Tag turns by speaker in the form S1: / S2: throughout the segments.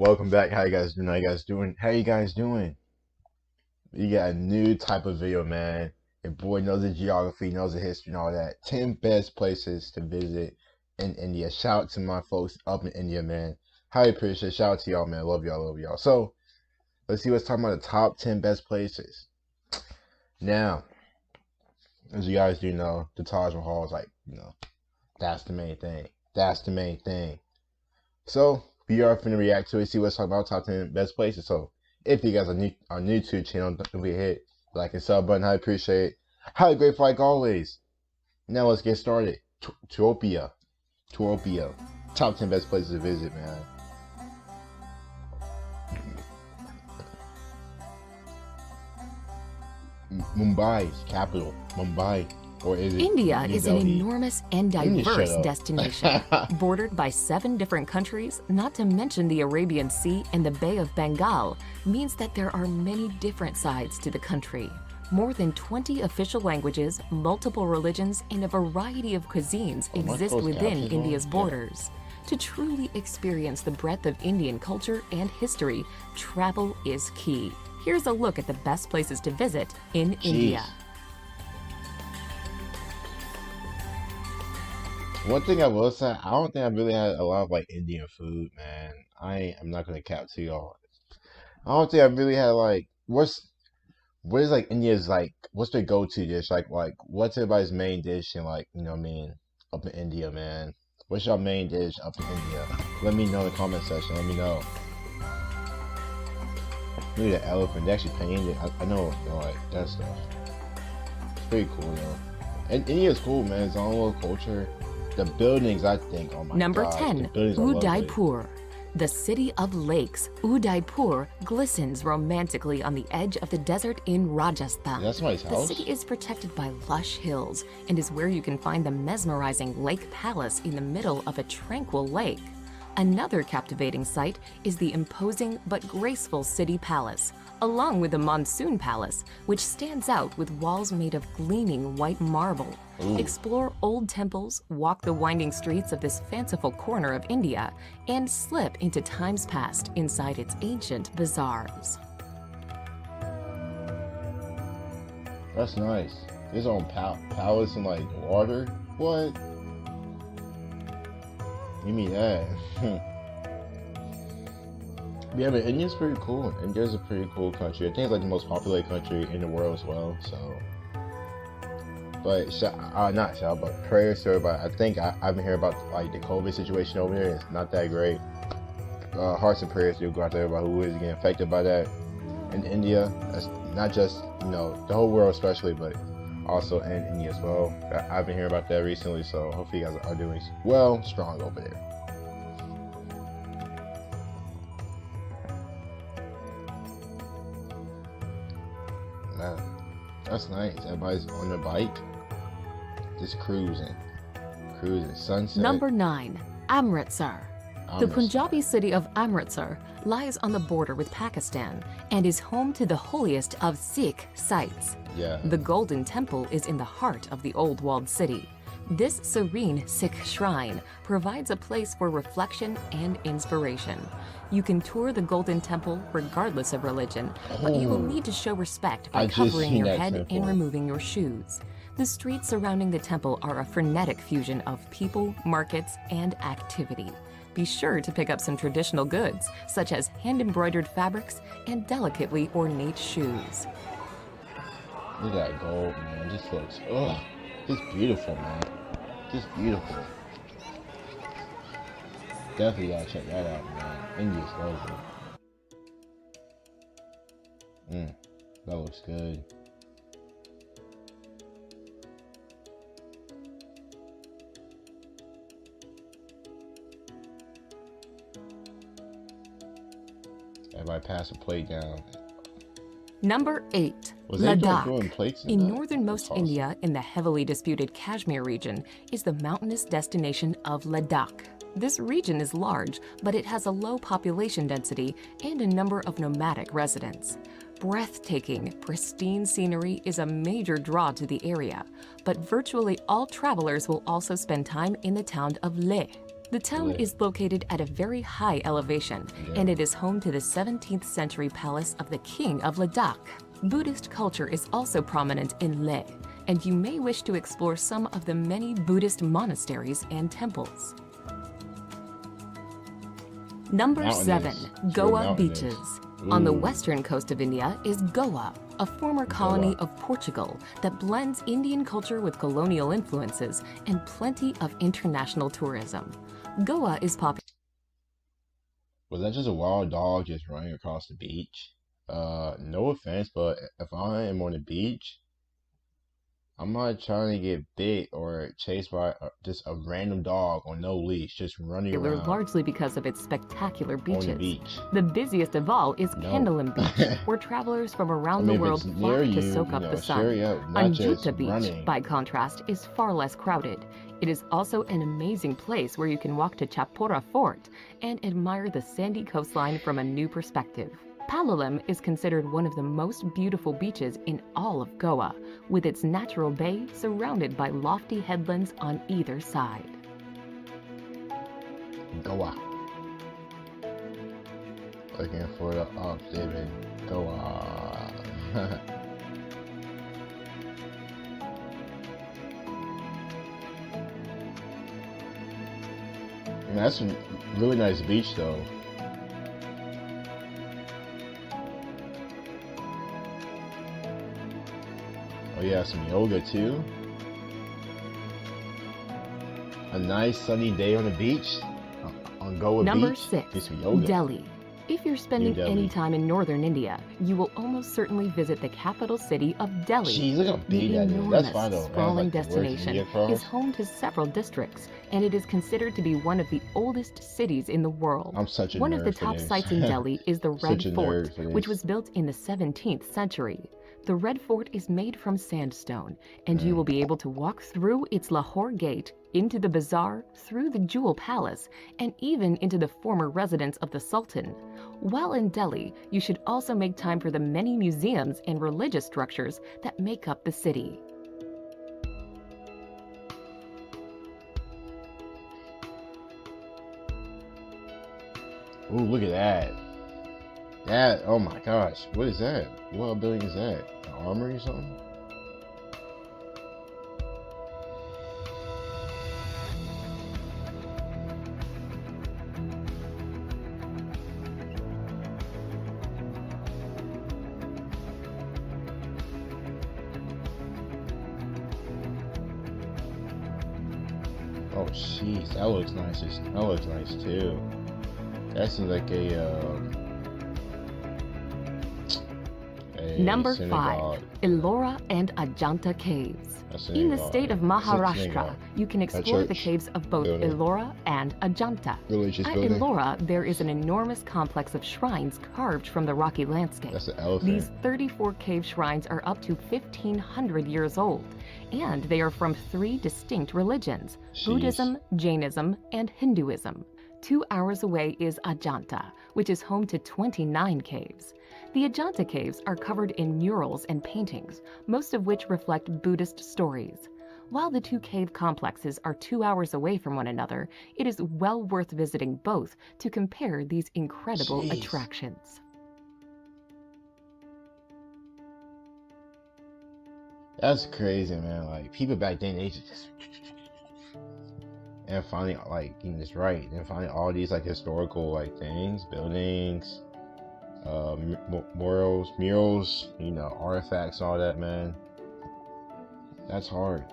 S1: Welcome back. How you guys doing? How you guys doing? How you guys doing? You got a new type of video, man. Your boy knows the geography, knows the history and all that. 10 best places to visit in India. Shout out to my folks up in India, man. Highly appreciate it. Shout out to y'all, man. Love y'all, love y'all. So, let's see what's talking about the top 10 best places. Now, as you guys do know, the Taj Mahal is like, that's the main thing. That's the main thing. So, we are finna react to it, see what's talking about top 10 best places. So, if you guys are new to the channel, don't forget to hit like and sub button. I appreciate it. Highly grateful like always. Now let's get started. Tuopia. Top 10 best places to visit, man. Mumbai's capital. Mumbai. Or is it
S2: India
S1: New
S2: is an
S1: Delhi?
S2: enormous and
S1: You need to
S2: diverse
S1: shut up.
S2: destination, bordered by 7 different countries, not to mention the Arabian Sea and the Bay of Bengal, means that there are many different sides to the country. More than 20 official languages, multiple religions, and a variety of cuisines
S1: Oh, my
S2: exist
S1: closed
S2: within
S1: captions
S2: India's
S1: on? Yeah.
S2: borders. To truly experience the breadth of Indian culture and history, travel is key. Here's a look at the best places to visit in India.
S1: One thing I will say, I don't think I really had a lot of like Indian food, man. I'm not gonna cap to y'all. I don't think I really had like what is like India's like what's their go-to dish? Like what's everybody's main dish and like, you know what I mean, up in India, man. What's your main dish up in India? Let me know in the comment section, let me know. Look at the elephant, they actually painted it. I know, like that stuff. It's pretty cool though. And India's cool, man, its own little culture. The buildings, I think, oh my
S2: Number
S1: gosh,
S2: 10,
S1: the buildings are lovely.
S2: Udaipur. The city of lakes, Udaipur glistens romantically on the edge of the desert in Rajasthan.
S1: That's my
S2: The
S1: house.
S2: city is protected by lush hills and is where you can find the mesmerizing Lake Palace in the middle of a tranquil lake. Another captivating sight is the imposing but graceful city palace, along with the Monsoon Palace, which stands out with walls made of gleaming white marble.
S1: Ooh.
S2: Explore old temples, walk the winding streets of this fanciful corner of India, and slip into times past inside its ancient bazaars.
S1: That's nice. His own palace and like water. What? Give me that. Yeah, but India's pretty cool. India's a pretty cool country. I think it's like the most populated country in the world as well. So, but not shout, but prayers to everybody. I think I've been hearing about like the COVID situation over there. It's not that great. Hearts and prayers do go out to everybody who is getting affected by that in India. That's not just the whole world, especially, but also in India as well. I've been hearing about that recently. So hopefully you guys are doing well, strong over there. Man, that's nice. Everybody's on their bike, just cruising, sunset.
S2: Number 9, Amritsar. The
S1: Amritsar.
S2: Punjabi city of Amritsar lies on the border with Pakistan and is home to the holiest of Sikh sites.
S1: Yeah.
S2: The Golden Temple is in the heart of the old walled city. This serene Sikh shrine provides a place for reflection and inspiration. You can tour the Golden Temple regardless of religion, but you will need to show respect by
S1: I just
S2: covering
S1: seen
S2: your
S1: that
S2: head
S1: temple.
S2: and removing your shoes. The streets surrounding the temple are a frenetic fusion of people, markets, and activity. Be sure to pick up some traditional goods, such as hand-embroidered fabrics and delicately ornate shoes.
S1: Look at that gold, man. Just looks, just beautiful, man. Just beautiful. Definitely gotta check that out, man. India's lovely. That looks good. Everybody pass a plate down.
S2: Number 8,
S1: Was they throwing
S2: Ladakh.
S1: plates in
S2: In
S1: that?
S2: northernmost
S1: That's awesome.
S2: India, in the heavily disputed Kashmir region, is the mountainous destination of Ladakh. This region is large, but it has a low population density and a number of nomadic residents. Breathtaking, pristine scenery is a major draw to the area, but virtually all travelers will also spend time in the town of Leh. The town
S1: Lit.
S2: is located at a very high elevation,
S1: Yeah.
S2: and it is home to the 17th century palace of the King of Ladakh. Buddhist culture is also prominent in Leh, and you may wish to explore some of the many Buddhist monasteries and temples. Number
S1: Mountainous.
S2: 7.
S1: It's real
S2: Goa
S1: mountainous.
S2: beaches. On the
S1: Ooh.
S2: western coast of India is Goa, a former colony
S1: Goa.
S2: of Portugal that blends Indian culture with colonial influences and plenty of international tourism. Goa is popular.
S1: Was that just a wild dog just running across the beach? No offense, but if I am on the beach, I'm not trying to get bit or chased by just a random dog on no leash, just running around
S2: Largely because of its spectacular
S1: on the
S2: beaches.
S1: beach.
S2: The busiest of all is
S1: No.
S2: Kendallum Beach, where travelers from
S1: I
S2: around
S1: mean,
S2: the
S1: if
S2: world
S1: it's
S2: flock
S1: near
S2: to
S1: you,
S2: soak
S1: you
S2: up
S1: know,
S2: the sun.
S1: sure, yeah, not just
S2: Anjuta Beach,
S1: running.
S2: by contrast, is far less crowded. It is also an amazing place where you can walk to Chapora Fort and admire the sandy coastline from a new perspective. Palolem is considered one of the most beautiful beaches in all of Goa, with its natural bay surrounded by lofty headlands on either side.
S1: Goa. Looking for the living Goa. And that's a really nice beach, though. Oh yeah, some yoga too. A nice sunny day on the beach, on Goa
S2: Number
S1: Beach.
S2: 6.
S1: Do some yoga.
S2: Delhi. If you're spending
S1: Delhi.
S2: any time in northern India, you will almost certainly visit the capital city of Delhi.
S1: Jeez, look how big
S2: The
S1: that is.
S2: enormous,
S1: That's fine though. It has,
S2: sprawling
S1: like, the words
S2: destination
S1: India across.
S2: is home to several districts, and it is considered to be one of the oldest cities in the world.
S1: I'm such a
S2: One
S1: nerd
S2: of the
S1: for
S2: top
S1: this.
S2: sites in Delhi is the Red
S1: Such a
S2: Fort,
S1: nerd for
S2: which
S1: this.
S2: was built in the 17th century. The Red Fort is made from sandstone, and you will be able to walk through its Lahore Gate, into the bazaar, through the Jewel Palace, and even into the former residence of the Sultan. While in Delhi, you should also make time for the many museums and religious structures that make up the city.
S1: Ooh, look at that. That, oh my gosh, what is that? What building is that? An armory or something? Oh, jeez, that looks nice. That looks nice too. That seems like a
S2: Number 5.
S1: synagogue.
S2: Ellora and Ajanta Caves.
S1: A
S2: In the
S1: synagogue.
S2: state of
S1: It's a
S2: Maharashtra,
S1: synagogue.
S2: you can explore the
S1: church
S2: caves of both
S1: building.
S2: Ellora and Ajanta.
S1: Religious
S2: At
S1: building.
S2: Ellora, there is an enormous complex of shrines carved from the rocky landscape.
S1: That's an elephant.
S2: These 34 cave shrines are up to 1,500 years old, and they are from 3 distinct religions:
S1: Jeez.
S2: Buddhism, Jainism, and Hinduism. 2 hours away is Ajanta, which is home to 29 caves. The Ajanta caves are covered in murals and paintings, most of which reflect Buddhist stories. While the 2 cave complexes are 2 hours away from one another, it is well worth visiting both to compare these incredible
S1: Jeez.
S2: attractions.
S1: That's crazy, man. Like, people back then, they just and finding, like, getting this right, and finding all these, like, historical, like, things, buildings, murals, you know, artifacts, all that, man. That's hard.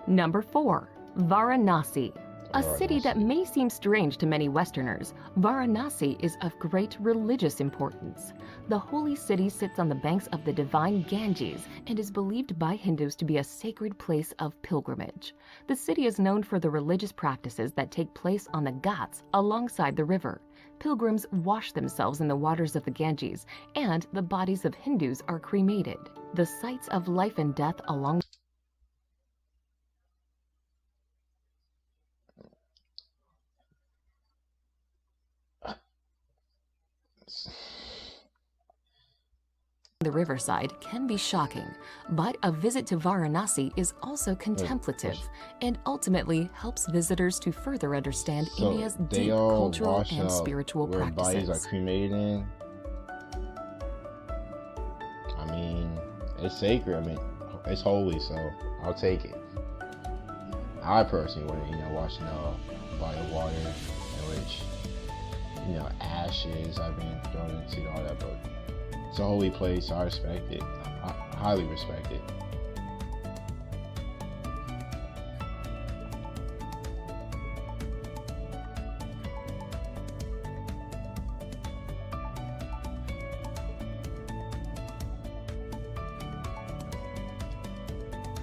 S2: Number 4. Varanasi. A city that
S1: Varanasi.
S2: may seem strange to many Westerners, Varanasi is of great religious importance. The holy city sits on the banks of the divine Ganges and is believed by Hindus to be a sacred place of pilgrimage. The city is known for the religious practices that take place on the Ghats alongside the river. Pilgrims wash themselves in the waters of the Ganges, and the bodies of Hindus are cremated. The sites of life and death along the river riverside can be shocking, but a visit to Varanasi is also contemplative and ultimately helps visitors to further understand
S1: So
S2: India's
S1: they
S2: deep
S1: all
S2: cultural
S1: wash
S2: and
S1: up
S2: spiritual
S1: where bodies
S2: practices.
S1: are cremated in. I mean, it's sacred. I mean, it's holy, so I'll take it. I personally wouldn't, wash no body of water in which, ashes have been thrown into and all that, but it's a holy place, so I respect it. I highly respect it.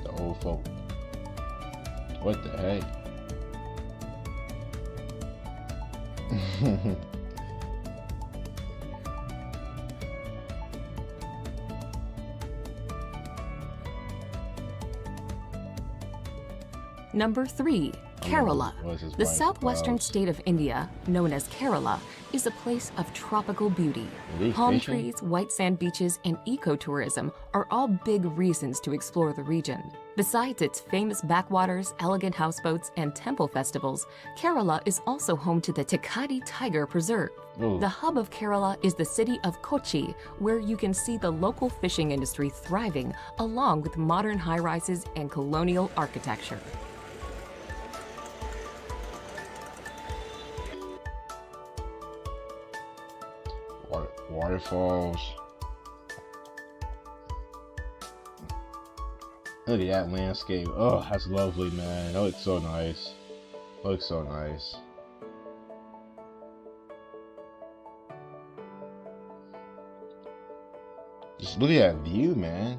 S1: The old folk. What the heck?
S2: Number 3. Kerala.
S1: What's his
S2: The
S1: wife
S2: southwestern
S1: about?
S2: state of India, known as Kerala, is a place of tropical beauty.
S1: Are they
S2: Palm
S1: fishing?
S2: trees, white sand beaches, and ecotourism are all big reasons to explore the region. Besides its famous backwaters, elegant houseboats, and temple festivals, Kerala is also home to the Tekadi Tiger Preserve.
S1: Ooh.
S2: The hub of Kerala is the city of Kochi, where you can see the local fishing industry thriving, along with modern high-rises and colonial architecture.
S1: Waterfalls. Look at that landscape. Oh, that's lovely, man. That looks so nice. Looks so nice. Just look at that view, man.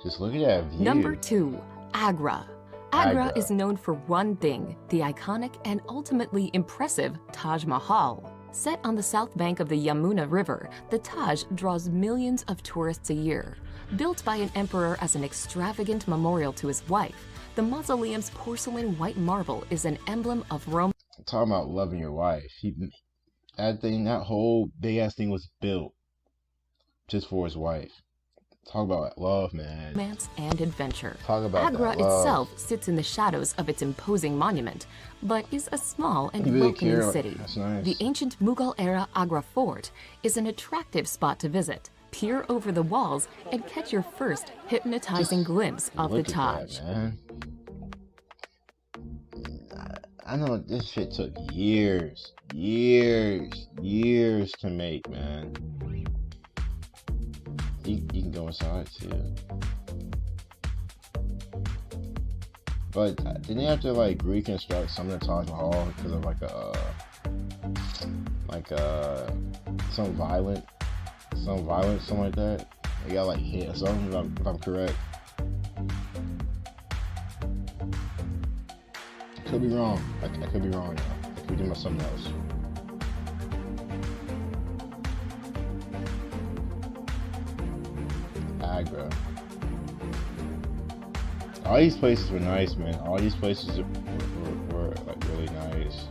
S1: Just look at that view.
S2: Number 2. Agra. Agra
S1: Agra.
S2: is known for one thing, the iconic and ultimately impressive Taj Mahal. Set on the south bank of the Yamuna River, the Taj draws millions of tourists a year. Built by an emperor as an extravagant memorial to his wife, the mausoleum's porcelain white marble is an emblem of Rome.
S1: Talking about loving your wife. That whole big ass thing was built just for his wife. Talk about love, man.
S2: Romance and adventure.
S1: Talk about
S2: Agra
S1: that love.
S2: itself sits in the shadows of its imposing monument, but is a small and
S1: You really
S2: welcoming
S1: care.
S2: city.
S1: That's nice.
S2: The ancient Mughal-era Agra Fort is an attractive spot to visit. Peer over the walls and catch your first hypnotizing glimpse of the
S1: Look at
S2: Taj.
S1: that, man. I know this shit took years to make, man. You can go inside too. But didn't they have to like reconstruct some of the Taj Mahal because of some violent, something like that? They got like hit or something, if I'm correct. I could be wrong. I could be wrong, though. I could be doing something else. Agra. All these places were nice, man. All these places were like really nice.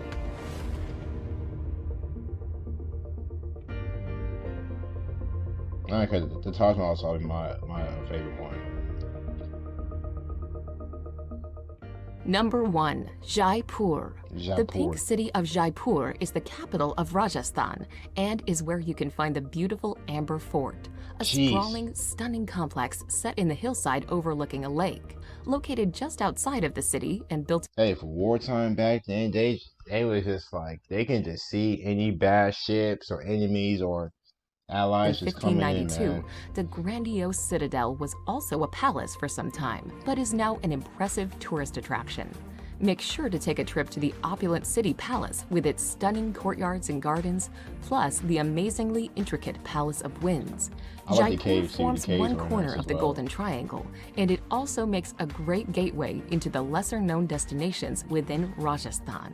S1: Because the Taj Mahal is probably my favorite one.
S2: Number 1. Jaipur. The
S1: Jaipur.
S2: pink city of Jaipur is the capital of Rajasthan and is where you can find the beautiful Amber Fort, a
S1: Jeez.
S2: sprawling, stunning complex set in the hillside overlooking a lake. Located just outside of the city and built
S1: Hey, for wartime back then, they was just like they can just see any bad ships or enemies or
S2: in
S1: allies just coming in,
S2: 1592,
S1: man.
S2: the grandiose citadel was also a palace for some time, but is now an impressive tourist attraction. Make sure to take a trip to the opulent city palace with its stunning courtyards and gardens, plus the amazingly intricate Palace of Winds.
S1: I like the
S2: Jaipur
S1: caves, too. The
S2: forms
S1: caves
S2: one
S1: were
S2: corner
S1: nice
S2: of
S1: as
S2: the
S1: well.
S2: Golden Triangle, and it also makes a great gateway into the lesser-known destinations within Rajasthan.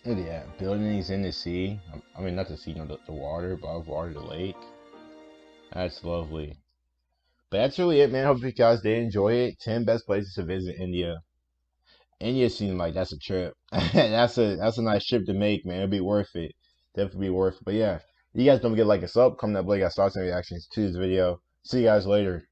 S1: Look at that. Buildings in the sea. I mean, not the sea, the water, above water, the lake. That's lovely. But that's really it, man. Hope you guys did enjoy it. 10 best places to visit India. India seems like that's a trip. That's a nice trip to make, man. It'll be worth it. Definitely be worth it. But yeah, you guys don't forget to like us up, comment down below, you guys thoughts and reactions to this video. See you guys later.